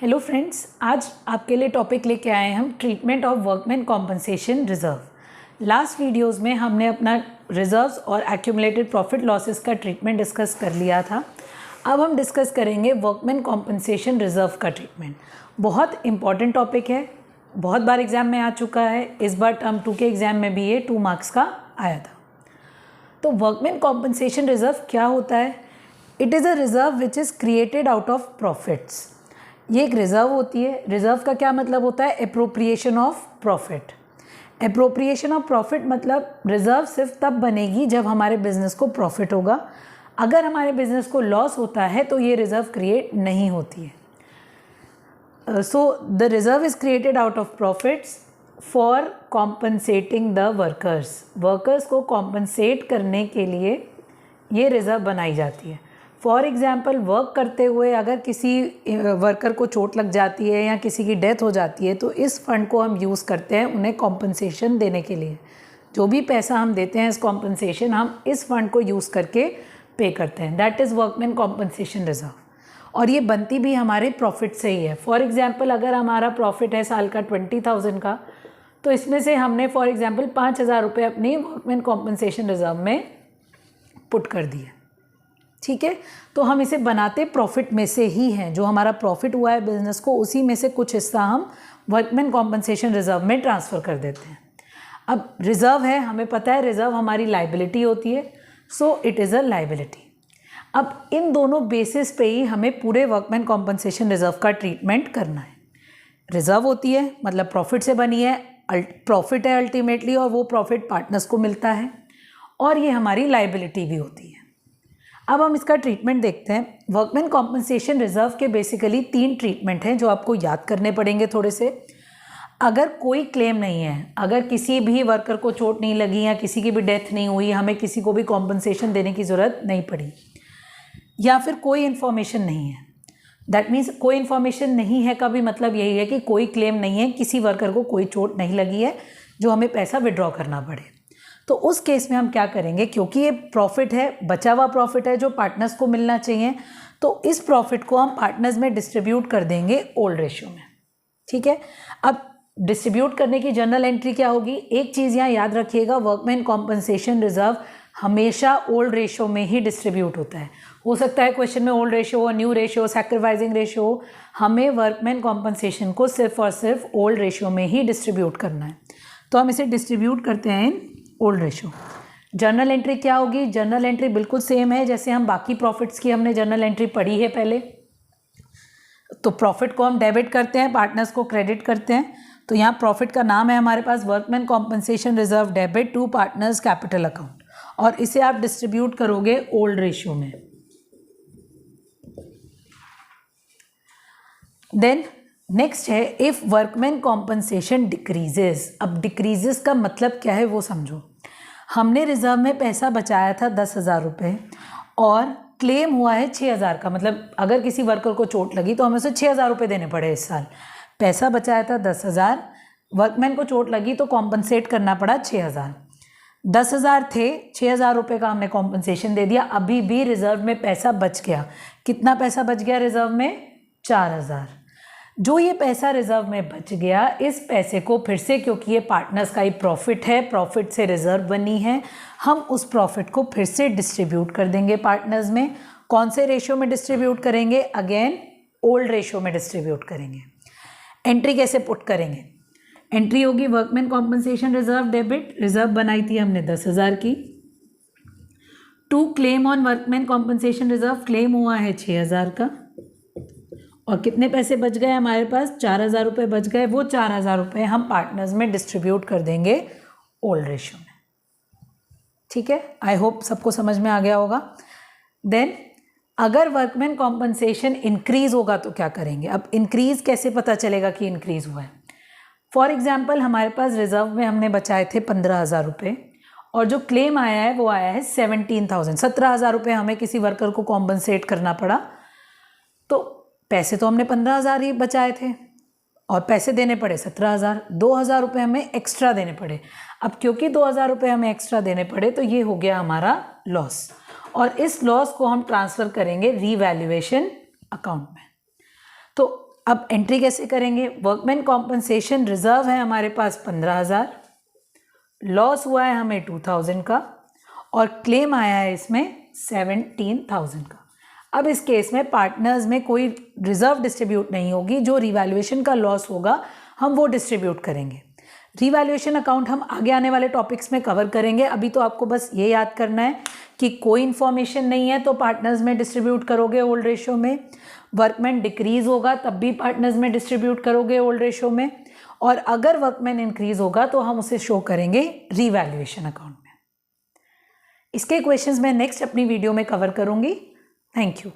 Hello friends, आज आपके लिए टॉपिक लेके आए हैं हम treatment of workman compensation reserve. Last videos में हमने अपना रिजर्व्स और एक्यूमुलेटेड प्रॉफिट लॉसेस का ट्रीटमेंट डिस्कस कर लिया था। अब हम डिस्कस करेंगे वर्कमैन कॉम्पनसेशन रिजर्व का ट्रीटमेंट। बहुत इंपॉर्टेंट टॉपिक है, बहुत बार एग्जाम में आ चुका है। इस बार टर्म 2 के एग्जाम में भी ये 2 मार्क्स का आया था। तो वर्कमैन कॉम्पनसेशन रिजर्व क्या होता है? It is a reserve which is created out of profits. ये एक रिज़र्व होती है। रिज़र्व का क्या मतलब होता है? Appropriation of profit. Appropriation of profit मतलब रिज़र्व सिर्फ तब बनेगी जब हमारे बिजनेस को प्रॉफिट होगा। अगर हमारे बिजनेस को लॉस होता है तो ये रिज़र्व क्रिएट नहीं होती है। So the reserve is created out of profits for compensating the workers. Workers को कॉम्पनसेट करने के लिए ये रिज़र्व बनाई जाती है। फॉर एग्ज़ाम्पल, वर्क करते हुए अगर किसी वर्कर को चोट लग जाती है या किसी की डेथ हो जाती है तो इस फंड को हम यूज़ करते हैं उन्हें कॉम्पनसेशन देने के लिए। जो भी पैसा हम देते हैं इस कॉम्पनसेशन, हम इस फंड को यूज़ करके पे करते हैं। That is workman compensation reserve. और ये बनती भी हमारे प्रॉफिट से ही है। फॉर एग्ज़ाम्पल, अगर हमारा प्रॉफिट है साल का 20,000 का, तो इसमें से हमने फॉर एग्ज़ाम्पल 5,000 रुपये अपनी वर्कमैन कॉम्पनसेशन रिजर्व में पुट कर दिए। ठीक है, तो हम इसे बनाते प्रॉफिट में से ही हैं। जो हमारा प्रॉफिट हुआ है बिजनेस को, उसी में से कुछ हिस्सा हम वर्कमैन कॉम्पनसेशन रिजर्व में ट्रांसफ़र कर देते हैं। अब रिजर्व है, हमें पता है रिजर्व हमारी लाइबिलिटी होती है, so it is a liability. अब इन दोनों बेसिस पे ही हमें पूरे वर्कमैन कॉम्पनसेशन रिजर्व का ट्रीटमेंट करना है। रिजर्व होती है मतलब प्रॉफिट से बनी है, प्रॉफिट है अल्टीमेटली, और वो प्रॉफिट पार्टनर्स को मिलता है, और ये हमारी लाइबिलिटी भी होती है। अब हम इसका ट्रीटमेंट देखते हैं। वर्कमैन कॉम्पनसेशन रिजर्व के बेसिकली 3 ट्रीटमेंट हैं जो आपको याद करने पड़ेंगे थोड़े से। अगर कोई क्लेम नहीं है, अगर किसी भी वर्कर को चोट नहीं लगी या किसी की भी डेथ नहीं हुई, हमें किसी को भी कॉम्पनसेशन देने की ज़रूरत नहीं पड़ी, या फिर कोई इन्फॉर्मेशन नहीं है। दैट मीन्स कोई इन्फॉर्मेशन नहीं है का भी मतलब यही है कि कोई क्लेम नहीं है, किसी वर्कर को कोई चोट नहीं लगी है जो हमें पैसा विड्रॉ करना पड़े। तो उस केस में हम क्या करेंगे, क्योंकि ये प्रॉफिट है, बचा हुआ प्रॉफिट है जो पार्टनर्स को मिलना चाहिए, तो इस प्रॉफिट को हम पार्टनर्स में डिस्ट्रीब्यूट कर देंगे ओल्ड रेशियो में। ठीक है, अब डिस्ट्रीब्यूट करने की जनरल एंट्री क्या होगी? एक चीज़ यहाँ याद रखिएगा, वर्कमैन कॉम्पनसेशन रिजर्व हमेशा ओल्ड रेशियो में ही डिस्ट्रीब्यूट होता है। हो सकता है क्वेश्चन में ओल्ड रेशियो हो, न्यू रेशियो, सैक्रिफाइसिंग रेशियो हो, हमें वर्कमैन कॉम्पनसेशन को सिर्फ और सिर्फ ओल्ड रेशियो में ही डिस्ट्रीब्यूट करना है। तो हम इसे डिस्ट्रीब्यूट करते हैं ओल्ड रेशियो। जर्नल एंट्री क्या होगी? जर्नल एंट्री बिल्कुल सेम है जैसे हम बाकी प्रॉफिट्स की हमने जर्नल एंट्री पढ़ी है पहले। तो प्रॉफिट को हम डेबिट करते हैं, पार्टनर्स को क्रेडिट करते हैं। तो यहाँ प्रॉफिट का नाम है हमारे पास workman compensation reserve debit to partners capital account, और इसे आप डिस्ट्रीब्यूट करोगे ओल्ड रेशियो में। देन नेक्स्ट है इफ़ वर्कमैन कॉम्पनसेशन डिक्रीजेस। अब डिक्रीजेस का मतलब क्या है वो समझो। हमने रिजर्व में पैसा बचाया था 10,000 रुपये और क्लेम हुआ है 6,000 का, मतलब अगर किसी वर्कर को चोट लगी तो हमें उसे 6,000 रुपये देने पड़े इस साल। पैसा बचाया था 10,000, वर्कमैन को चोट लगी तो कॉम्पनसेट करना पड़ा 6,000। 10,000 थे, 6,000 रुपये का हमने कॉम्पनसेशन दे दिया। अभी भी रिजर्व में पैसा बच गया। कितना पैसा बच गया रिजर्व में? 4,000। जो ये पैसा रिजर्व में बच गया, इस पैसे को फिर से, क्योंकि ये पार्टनर्स का ही प्रॉफिट है, प्रॉफिट से रिजर्व बनी है, हम उस प्रॉफिट को फिर से डिस्ट्रीब्यूट कर देंगे पार्टनर्स में। कौन से रेशियो में डिस्ट्रीब्यूट करेंगे? अगेन ओल्ड रेशियो में डिस्ट्रीब्यूट करेंगे। एंट्री कैसे पुट करेंगे? एंट्री होगी workman compensation reserve debit, reserve बनाई थी हमने 10,000 की, to claim on workman compensation reserve, claim हुआ है 6,000 का, और कितने पैसे बच गए हमारे पास? 4,000 रुपये बच गए। वो 4,000 रुपये हम पार्टनर्स में डिस्ट्रीब्यूट कर देंगे ओल्ड रेशियो में। ठीक है, आई होप सबको समझ में आ गया होगा। देन अगर वर्कमैन कॉम्पनसेशन इंक्रीज होगा तो क्या करेंगे? अब इंक्रीज कैसे पता चलेगा कि इंक्रीज हुआ है? फॉर एग्जाम्पल, हमारे पास रिजर्व में हमने बचाए थे 15,000 रुपये, और जो क्लेम आया है वो आया है 17,000। 17,000 रुपये हमें किसी वर्कर को कॉम्पनसेट करना पड़ा। तो पैसे तो हमने 15,000 ही बचाए थे और पैसे देने पड़े 17,000। 2,000 रुपये हमें एक्स्ट्रा देने पड़े। अब क्योंकि 2,000 रुपये हमें एक्स्ट्रा देने पड़े तो ये हो गया हमारा लॉस, और इस लॉस को हम ट्रांसफ़र करेंगे रीवैल्यूएशन अकाउंट में। तो अब एंट्री कैसे करेंगे? वर्कमैन कॉम्पनसेशन रिजर्व है हमारे पास 15,000, लॉस हुआ है हमें 2,000 का और क्लेम आया है इसमें 17,000 का। अब इस केस में पार्टनर्स में कोई रिजर्व डिस्ट्रीब्यूट नहीं होगी, जो रिवैल्यूएशन का लॉस होगा हम वो डिस्ट्रीब्यूट करेंगे। रिवैल्यूएशन अकाउंट हम आगे आने वाले टॉपिक्स में कवर करेंगे। अभी तो आपको बस ये याद करना है कि कोई इन्फॉर्मेशन नहीं है तो पार्टनर्स में डिस्ट्रीब्यूट करोगे ओल्ड रेशो में, वर्कमैन डिक्रीज होगा तब भी पार्टनर्स में डिस्ट्रीब्यूट करोगे ओल्ड रेशो में, और अगर वर्कमैन इंक्रीज होगा तो हम उसे शो करेंगे रिवैल्यूएशन अकाउंट में। इसके क्वेश्चंस मैं नेक्स्ट अपनी वीडियो में कवर करूंगी। Thank you.